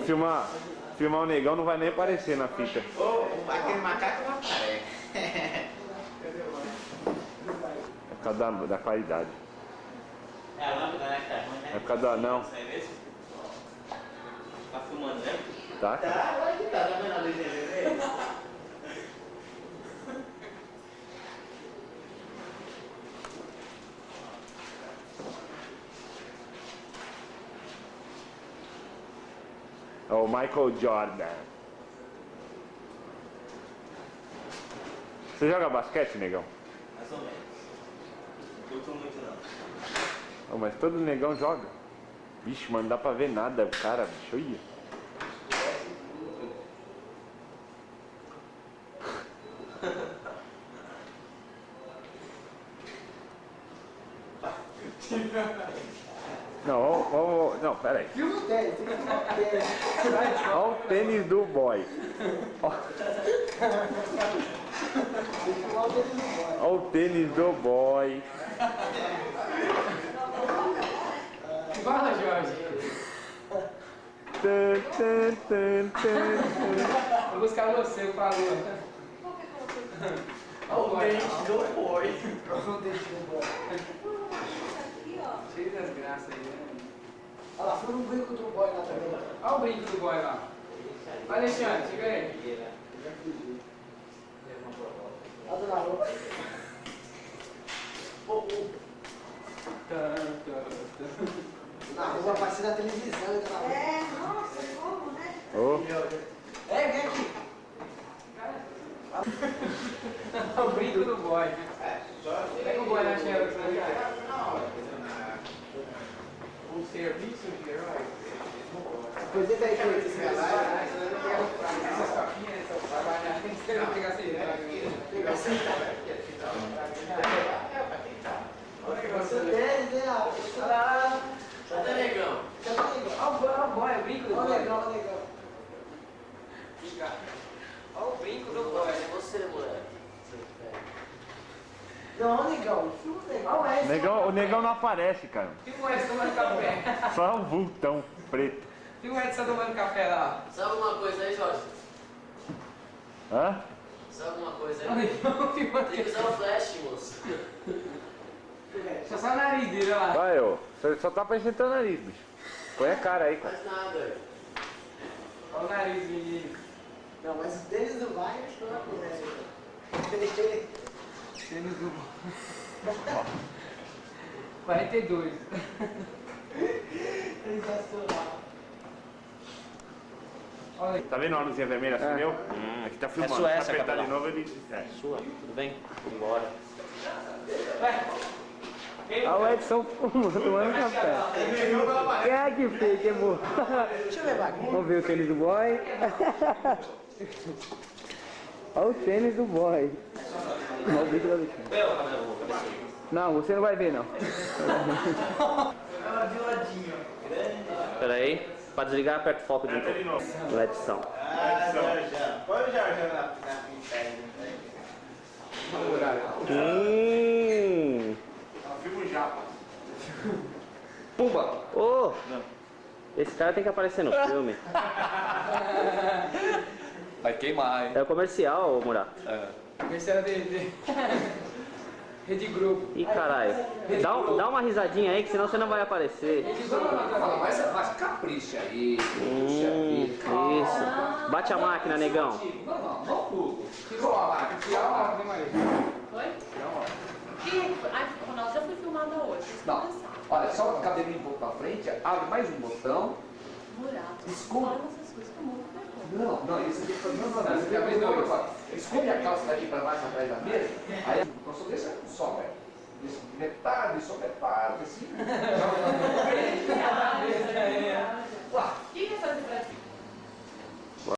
filmar o negão não vai nem aparecer na fita. Aquele macaco não aparece. É por causa da qualidade. É a lâmpada, né, que tá ruim, né? É por causa do anão. Tá filmando, né? Tá? Tá, olha que tá vendo a luz dele? É o Michael Jordan. Você joga basquete, negão? Mais ou menos. Não curto muito não. Oh, mas todo negão joga. Bicho, mano, não dá pra ver nada, o cara, bicho, olha. Não, não, pera aí. Filma o tênis, tem que filmar o tênis. Olha o tênis do boy. Olha o tênis do boy. Fala, Jorge. Vou buscar você, por favor. Olha o dente do boi. O dente do boy. Cheio das graças aí, né? Olha lá, foi um brinco do boy lá também. Olha o brinco do boy lá. Vai, Alexandre, chega aí. Olha lá, na rua, vai ser na televisão. É, nossa, como, né? Oh. É, vem aqui. O brinco do boy. Pega o boy na xerox, né? O serviço de herói. Pois é, daí, esse galera. Essas capinhas, essas trabalhas. Tem que pegar assim. Pegar assim. Você tem, né? Olha lá. Cadê negão? Olha o boy, o brinco do boy. Olha o negão, olha o negão. Olha o brinco do boy. Você, moleque. Não, negão. Filma o negão. O negão não aparece, cara. Filma o Edson tomando café. Só um vultão preto. Filma o Edson tomando café lá. Sabe alguma coisa aí, Jorge? Hã? Sabe alguma coisa Olha o aí? negão, filma Tem que usar o flash, moço. Deixa só o nariz dele lá. Vai, ô. Você só tá aparecendo teu nariz, bicho. Põe a cara aí, Não cara. faz nada. Olha o nariz, menino. Não, mas o tênis do vai, acho que não acontece. Tênis do 42. Sensacional. Olha aí. Tá vendo a luzinha vermelha? Acendeu? Aqui tá filmando. Suécia, Se apertar de cabelo. novo, ele... É. Sua, tudo bem? Embora. Olha o Edson tomando café. É que feio, que burro. Deixa eu ver, Wagner. Vamos ver o tênis do boy. Olha o tênis do boy. Olha o bico da bichinha. Não, você não vai ver, não. Ela de ladinho. Pera aí, pra desligar, aperta o foco de novo. Na edição. Põe o Jorge na frente. Filma o japa. Pumba! Ô! Esse cara tem que aparecer no filme. Vai queimar, hein? É o comercial, Murato. Esse era de Rede Globo. Ih, caralho. Dá uma risadinha aí, que senão você não vai aparecer. Fala, mas capricha aí. Puxa vida. Isso. Bate a máquina, negão. Não tudo. Tirou a máquina, tirou a máquina, Maria. Oi? Ai, Ronaldo, já foi filmada hoje. Não. Olha, só o cabelinho um pouco pra frente, abre mais um botão. Murato. Esconde. Fala essas coisas com muito vergonha. Não, isso aqui foi. Não, isso aqui é bem doido. Esconde a calça daqui pra baixo atrás da mesa. Aí o professor desse é só, velho. Metade, só metade, assim. O que é fazer pra